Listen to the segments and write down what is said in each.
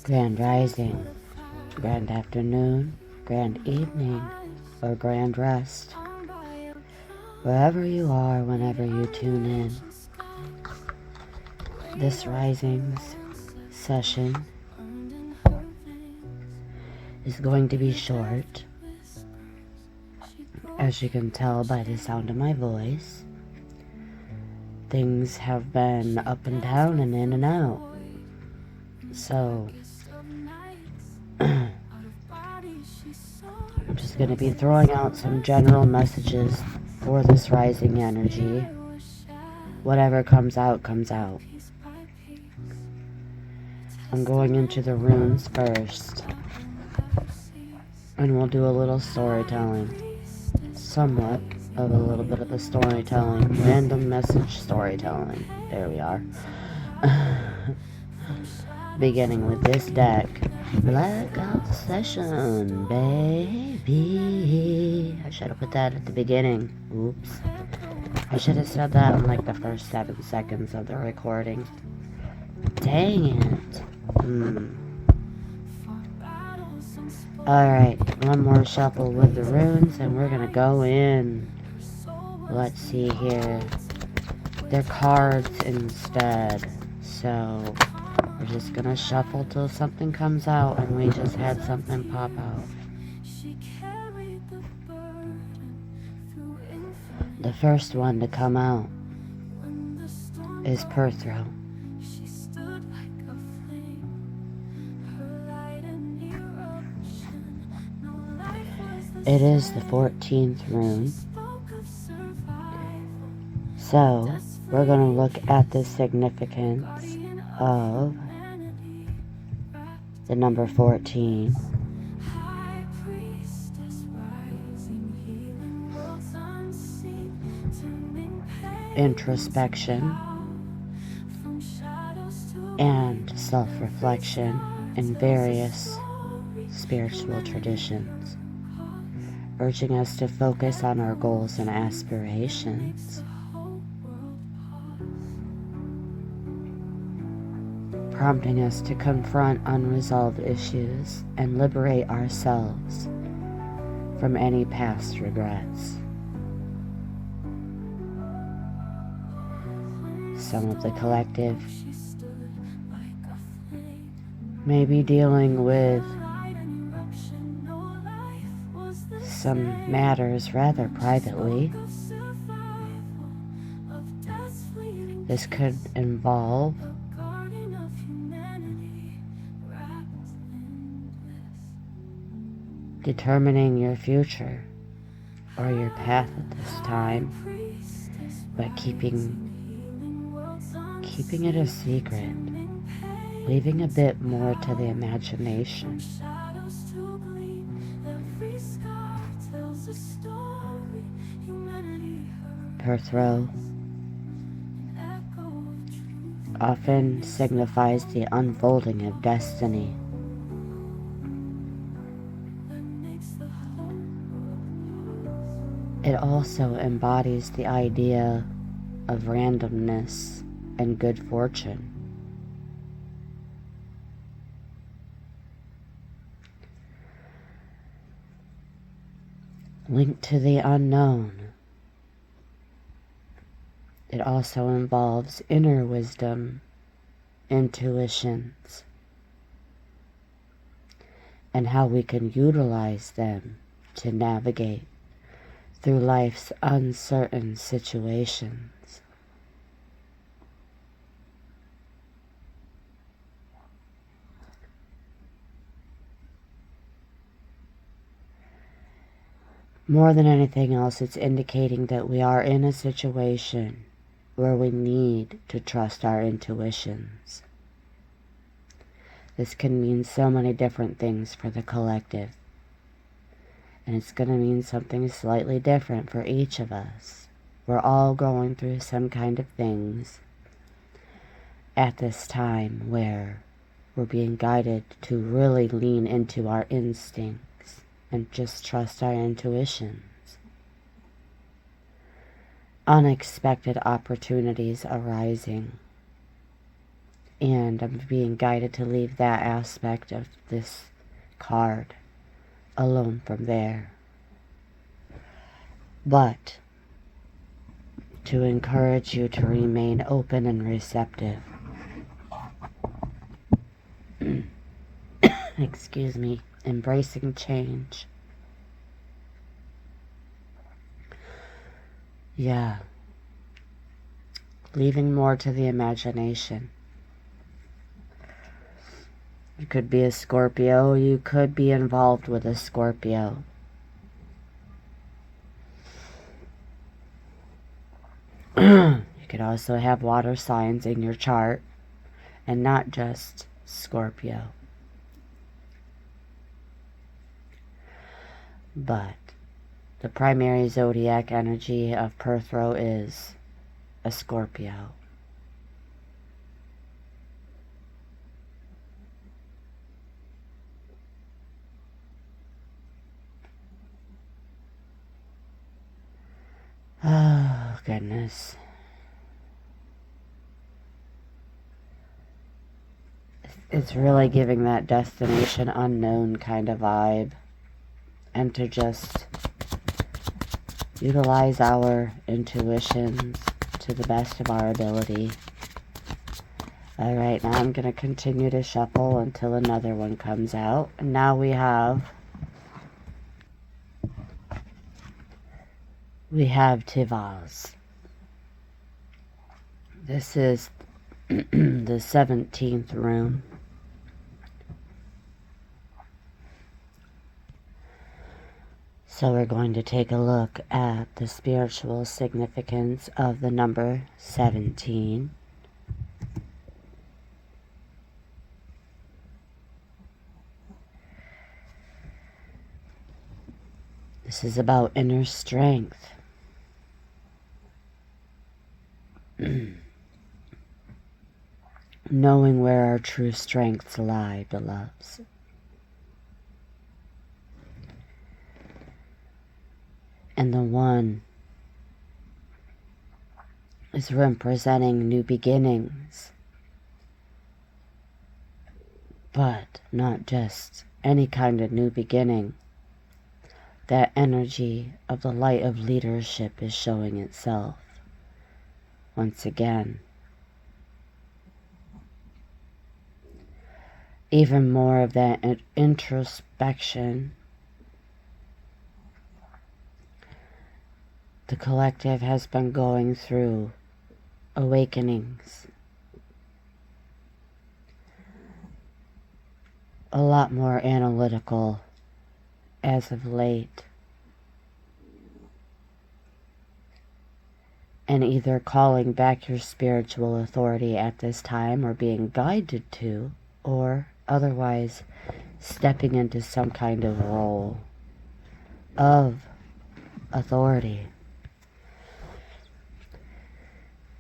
Grand Rising, Grand Afternoon, Grand Evening, or Grand Rest. Wherever you are, whenever you tune in, this Rising's session is going to be short. As you can tell by the sound of my voice, things have been up and down and in and out. So, I'm just going to be throwing out some general messages for this rising energy. Whatever comes out, comes out. I'm going into the runes first, and we'll do a little storytelling. Somewhat of a little bit of the storytelling. Random message storytelling. There we are. Beginning with this deck. Blackout session, baby. I should have put that at the beginning. Oops. I should have said that in like the first 7 seconds of the recording. Dang it. Alright, one more shuffle with the runes and we're gonna go in. Let's see here. They're cards instead. So, we're just gonna shuffle till something comes out, and we just had something pop out. The first one to come out is Perthrow. It is the 14th rune. So, we're going to look at the significance of the number 14. Introspection and self-reflection in various spiritual traditions, urging us to focus on our goals and aspirations, prompting us to confront unresolved issues and liberate ourselves from any past regrets. Some of the collective may be dealing with some matters rather privately. This could involve determining your future or your path at this time, but keeping it a secret, leaving a bit more to the imagination. Perthrow often signifies the unfolding of destiny. It also embodies the idea of randomness and good fortune. Linked to the unknown, it also involves inner wisdom, intuitions, and how we can utilize them to navigate through life's uncertain situations. More than anything else, it's indicating that we are in a situation where we need to trust our intuitions. This can mean so many different things for the collective. And it's going to mean something slightly different for each of us. We're all going through some kind of things at this time where we're being guided to really lean into our instincts and just trust our intuitions. Unexpected opportunities arising. And I'm being guided to leave that aspect of this card alone from there. But to encourage you to remain open and receptive. Excuse me. Embracing change. Yeah. Leaving more to the imagination. You could be a Scorpio. You could be involved with a Scorpio. You could also have water signs in your chart and not just Scorpio. But the primary zodiac energy of Perthro is a Scorpio. Oh, goodness. It's really giving that destination unknown kind of vibe. And to just utilize our intuitions to the best of our ability. Alright, now I'm going to continue to shuffle until another one comes out. And now we have Tivaz. This is the 17th room. So we're going to take a look at the spiritual significance of the number 17. This is about inner strength. Knowing where our true strengths lie, beloveds. And the one is representing new beginnings. But not just any kind of new beginning. That energy of the light of leadership is showing itself once again. Even more of that introspection. The collective has been going through awakenings. A lot more analytical as of late. And either calling back your spiritual authority at this time or being guided to, or otherwise stepping into some kind of role of authority.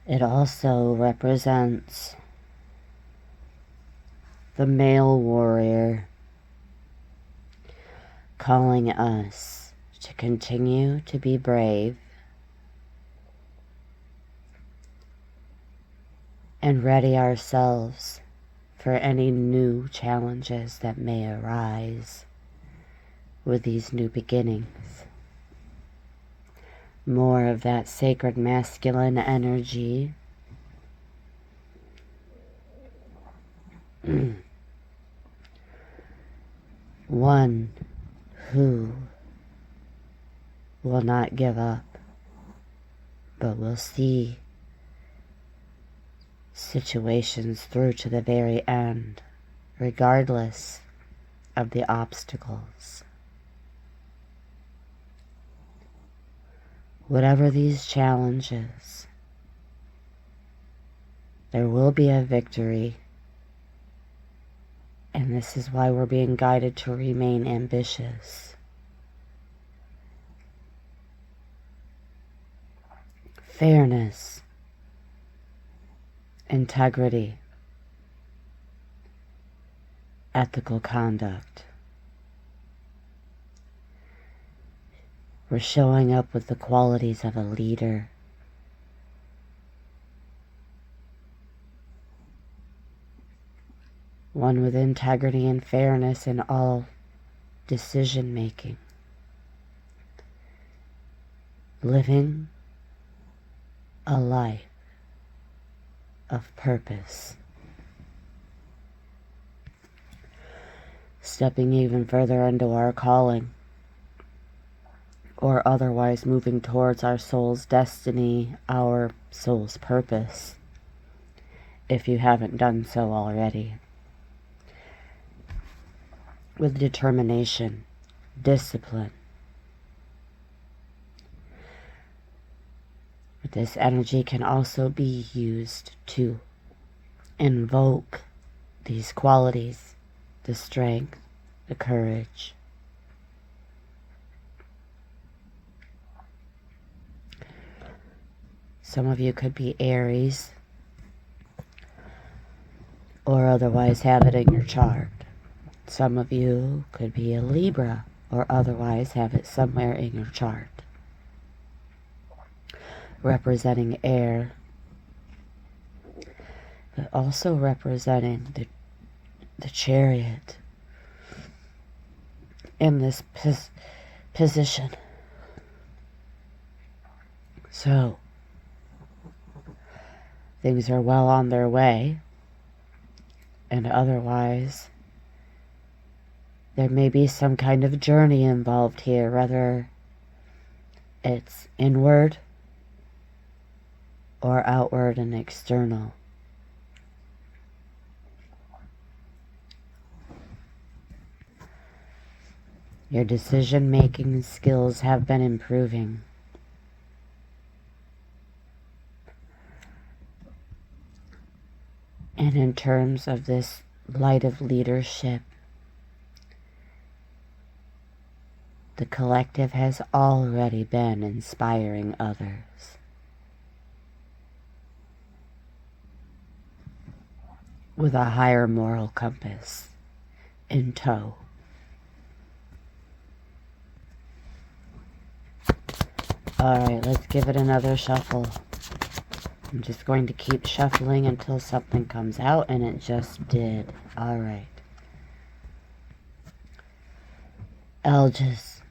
It also represents the male warrior calling us to continue to be brave and ready ourselves for any new challenges that may arise with these new beginnings. More of that sacred masculine energy. One who will not give up, but will see situations through to the very end, regardless of the obstacles. Whatever these challenges, there will be a victory. And this is why we're being guided to remain ambitious. Fairness, integrity, ethical conduct. We're showing up with the qualities of a leader. one with integrity and fairness in all decision making, living a life of purpose, stepping even further into our calling, or otherwise moving towards our soul's destiny, our soul's purpose, if you haven't done so already. With determination, discipline. But this energy can also be used to invoke these qualities, the strength, the courage. Some of you could be Aries or otherwise have it in your chart. Some of you could be a Libra or otherwise have it somewhere in your chart, representing air, but also representing the Chariot in this position. So, things are well on their way, and otherwise there may be some kind of journey involved here, whether it's inward or outward and external. Your decision-making skills have been improving. And in terms of this light of leadership, the collective has already been inspiring others. With a higher moral compass in tow. Alright, let's give it another shuffle. I'm just going to keep shuffling until something comes out, and it just did. Alright. Alges.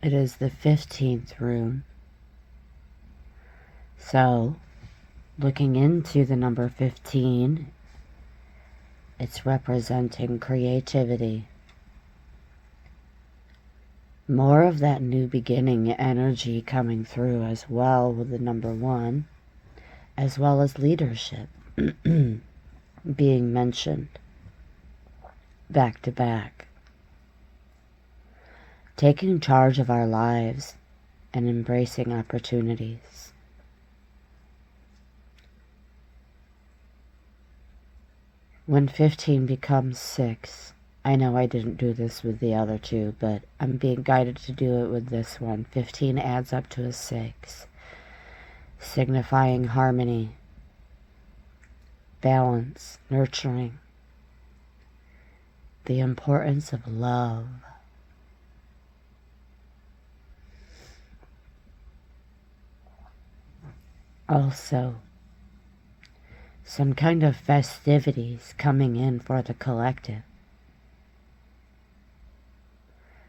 It is the 15th room. So, looking into the number 15, it's representing creativity. More of that new beginning energy coming through as well with the number 1, as well as leadership being mentioned back to back. Taking charge of our lives and embracing opportunities. When 15 becomes 6, I know I didn't do this with the other two, but I'm being guided to do it with this one. 15 adds up to a 6, signifying harmony, balance, nurturing, the importance of love. Also, some kind of festivities coming in for the collective,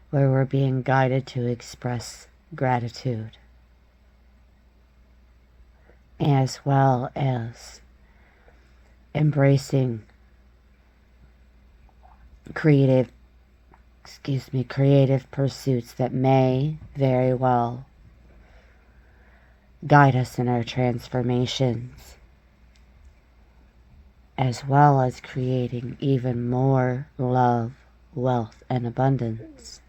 where we're being guided to express gratitude, as well as embracing creative pursuits that may very well guide us in our transformations, as well as creating even more love, wealth, and abundance.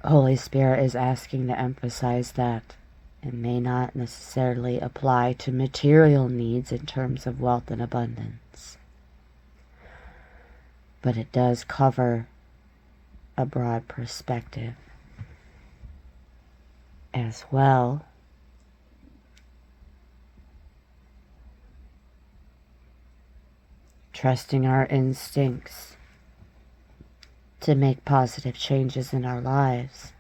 Holy Spirit is asking to emphasize that it may not necessarily apply to material needs in terms of wealth and abundance, but it does cover a broad perspective as well. Trusting our instincts to make positive changes in our lives.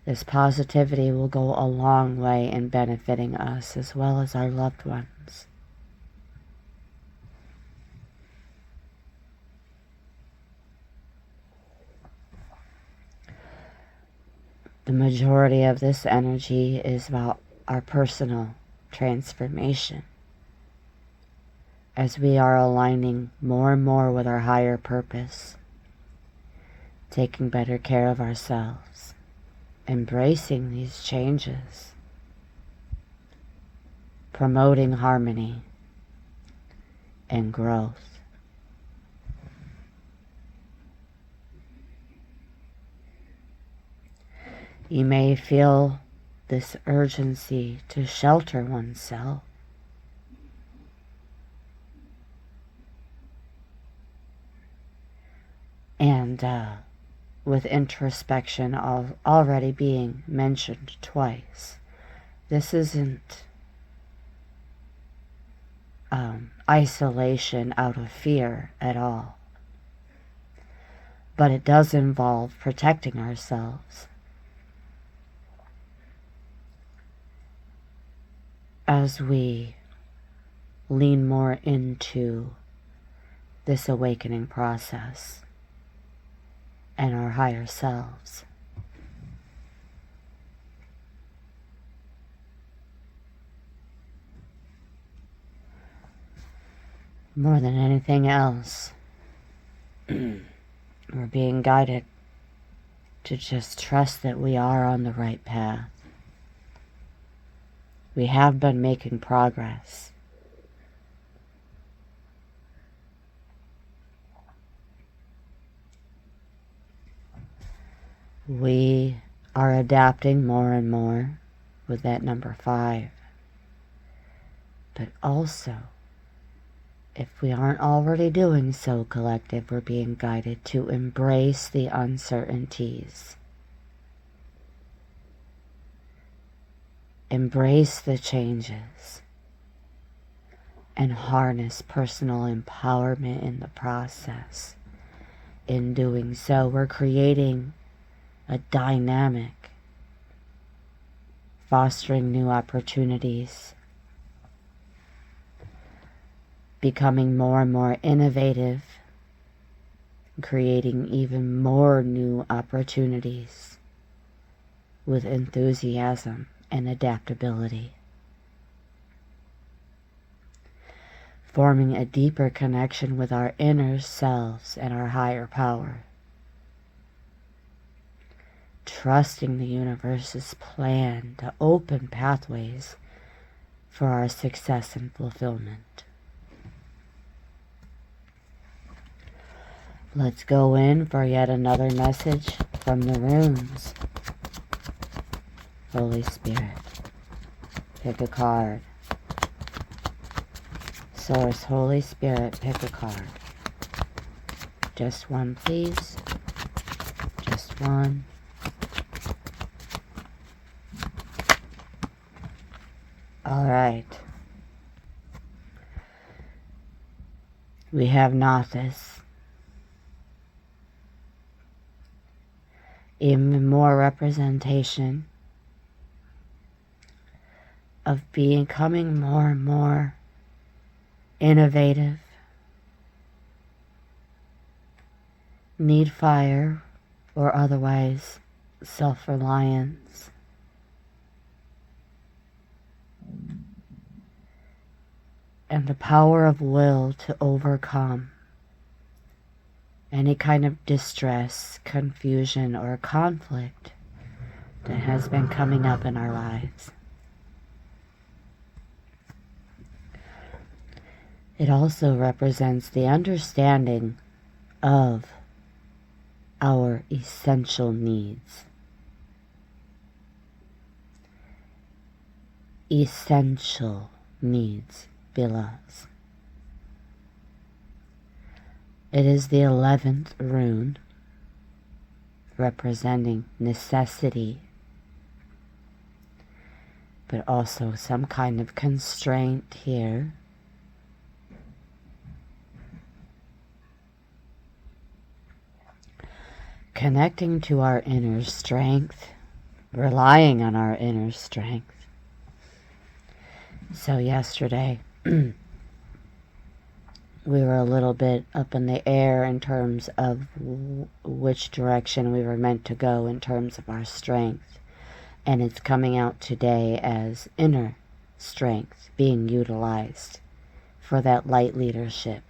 This positivity will go a long way in benefiting us as well as our loved ones. The majority of this energy is about our personal transformation, as we are aligning more and more with our higher purpose, taking better care of ourselves, embracing these changes, promoting harmony and growth. You may feel this urgency to shelter oneself. And with introspection already being mentioned twice, this isn't isolation out of fear at all. But it does involve protecting ourselves. As we lean more into this awakening process and our higher selves. More than anything else, we're being guided to just trust that we are on the right path. We have been making progress. We are adapting more and more with that number 5. But also, if we aren't already doing so, collective, we're being guided to embrace the uncertainties. Embrace the changes and harness personal empowerment in the process. In doing so, we're creating a dynamic, fostering new opportunities, becoming more and more innovative, creating even more new opportunities with enthusiasm and adaptability, forming a deeper connection with our inner selves and our higher power, trusting the universe's plan to open pathways for our success and fulfillment. Let's go in for yet another message from the runes. Holy Spirit, pick a card. Source, Holy Spirit, pick a card. Just one, please. Just one. All right. We have Nothus. Even more representation of becoming more and more innovative, need fire or otherwise self-reliance, and the power of will to overcome any kind of distress, confusion, or conflict that has been coming up in our lives. It also represents the understanding of our essential needs. Essential needs, beloveds. It is the 11th rune, representing necessity, but also some kind of constraint here. Connecting to our inner strength relying on our inner strength. So yesterday, we were a little bit up in the air in terms of which direction we were meant to go in terms of our strength. And it's coming out today as inner strength being utilized for that light leadership.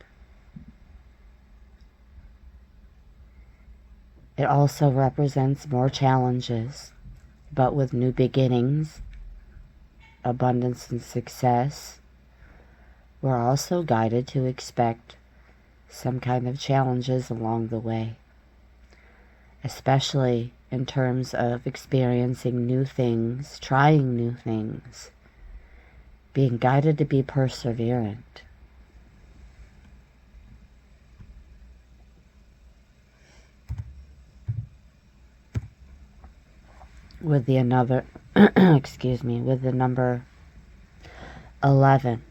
It also represents more challenges, but with new beginnings, abundance and success. We're also guided to expect some kind of challenges along the way, especially in terms of experiencing new things, trying new things, being guided to be perseverant. With the with the number 11,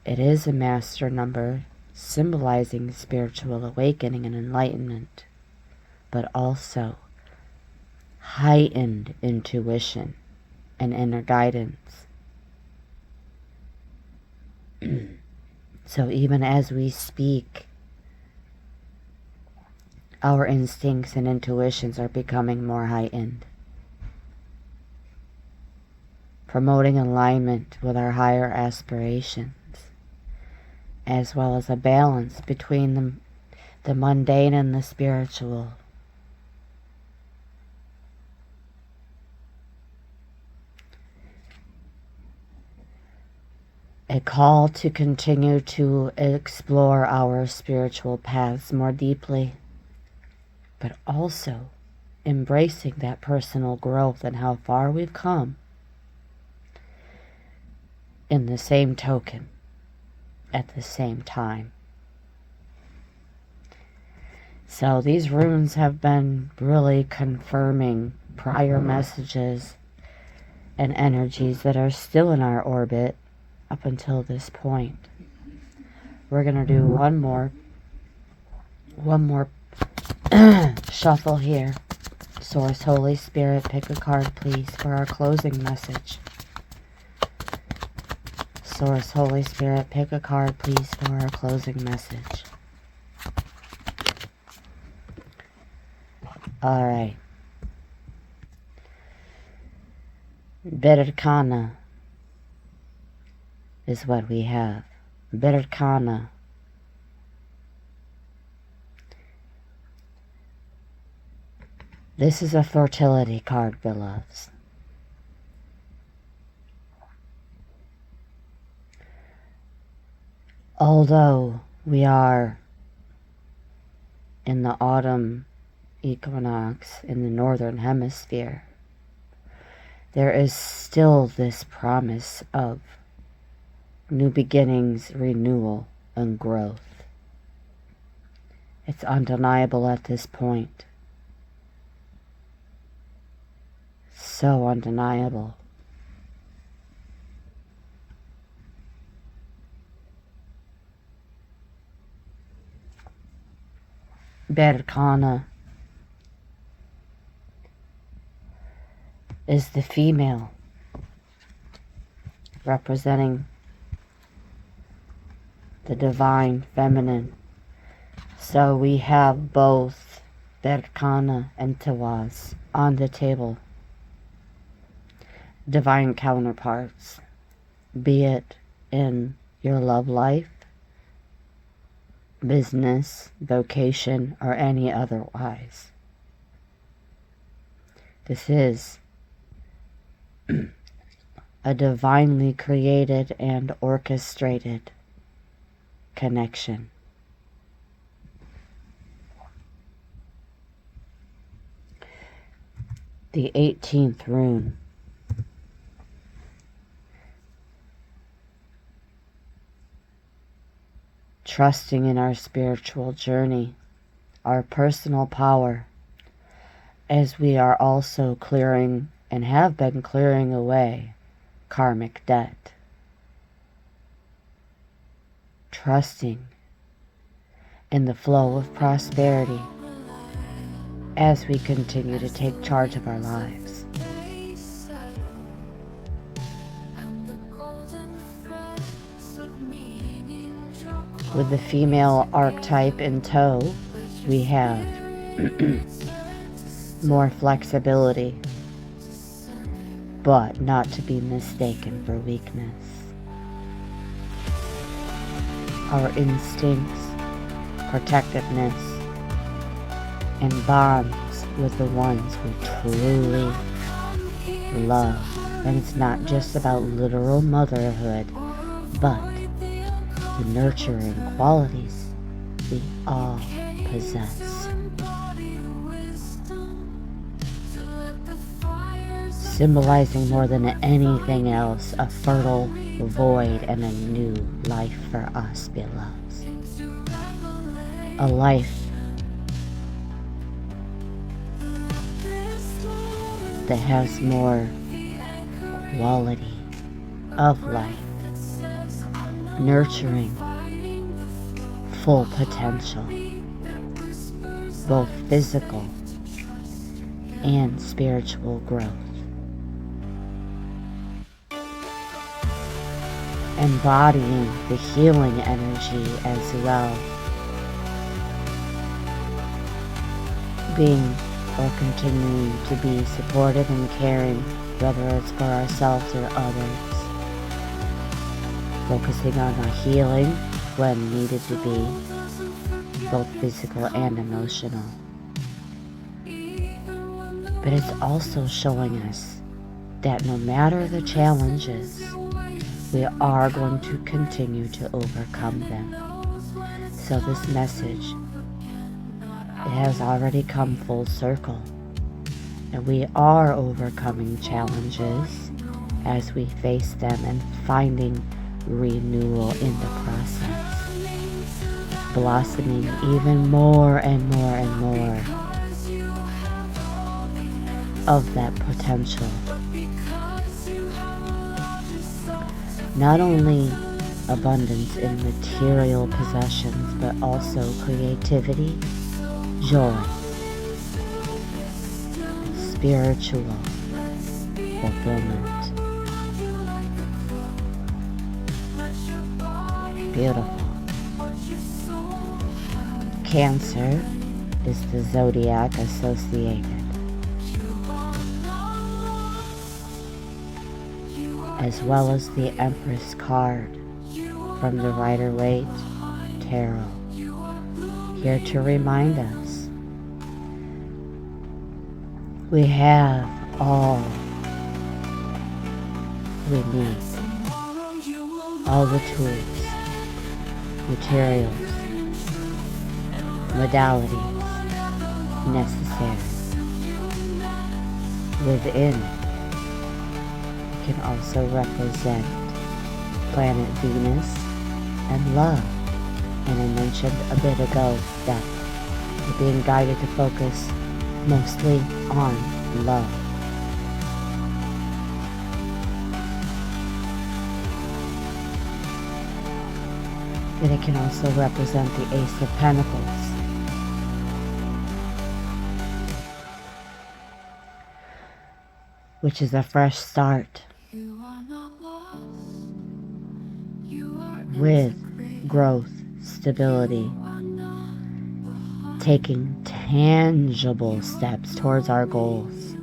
it is a master number symbolizing spiritual awakening and enlightenment, but also heightened intuition and inner guidance. So even as we speak, our instincts and intuitions are becoming more heightened, promoting alignment with our higher aspirations, as well as a balance between the mundane and the spiritual. A call to continue to explore our spiritual paths more deeply, but also embracing that personal growth and how far we've come. In the same token, at the same time. So these runes have been really confirming prior messages and energies that are still in our orbit up until this point. We're going to do one more shuffle here. Source, Holy Spirit, pick a card please for our closing message. Source, Holy Spirit, pick a card please for our closing message. Alright. Berkana is what we have. Berkana. This is a fertility card, beloveds. Although we are in the autumn equinox in the northern hemisphere, there is still this promise of new beginnings, renewal, and growth. It's undeniable at this point. So undeniable. Berkana is the female, representing the divine feminine. So we have both Berkana and Tawaz on the table. Divine counterparts, be it in your love life, business, vocation, or any otherwise. This is a divinely created and orchestrated connection. The 18th rune. Trusting in our spiritual journey, our personal power, as we are also clearing and have been clearing away karmic debt. Trusting in the flow of prosperity as we continue to take charge of our lives. With the female archetype in tow, we have more flexibility, but not to be mistaken for weakness. Our instincts, protectiveness, and bonds with the ones we truly love. And it's not just about literal motherhood, but the nurturing qualities we all possess. Symbolizing more than anything else a fertile void and a new life for us, beloveds. A life that has more quality of life, nurturing full potential, both physical and spiritual growth. Embodying the healing energy as well. Being or continuing to be supportive and caring, whether it's for ourselves or others. Focusing on our healing when needed to be, both physical and emotional. But it's also showing us that no matter the challenges, we are going to continue to overcome them. So this message, it has already come full circle. And we are overcoming challenges as we face them and finding renewal in the process. Blossoming even more and more and more of that potential. Not only abundance in material possessions, but also creativity, joy, spiritual fulfillment. Beautiful. Cancer is the zodiac associated, as well as the Empress card from the Rider-Waite Tarot, here to remind us we have all we need, all the tools, materials, modalities necessary. Within can also represent planet Venus and love. And I mentioned a bit ago that we're being guided to focus mostly on love. But it can also represent the Ace of Pentacles, which is a fresh start with growth, stability, taking tangible steps towards our goals,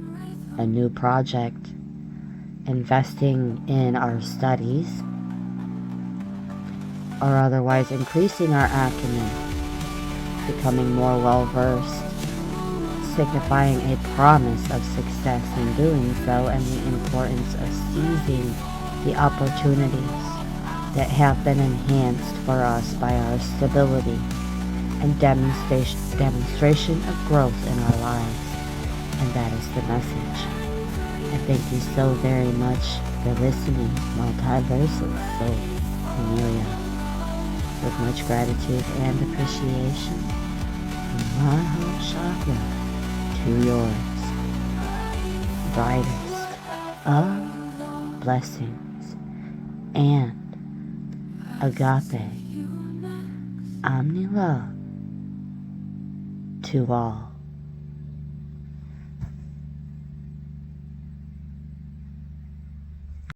a new project, investing in our studies, or otherwise increasing our acumen, becoming more well-versed, signifying a promise of success in doing so, and the importance of seizing the opportunities that have been enhanced for us by our stability and demonstration of growth in our lives. And that is the message. And thank you so very much for listening. Multiversal Soul Amelia. With much gratitude and appreciation from my heart chakra to yours. Brightest of blessings and agape omni love to all.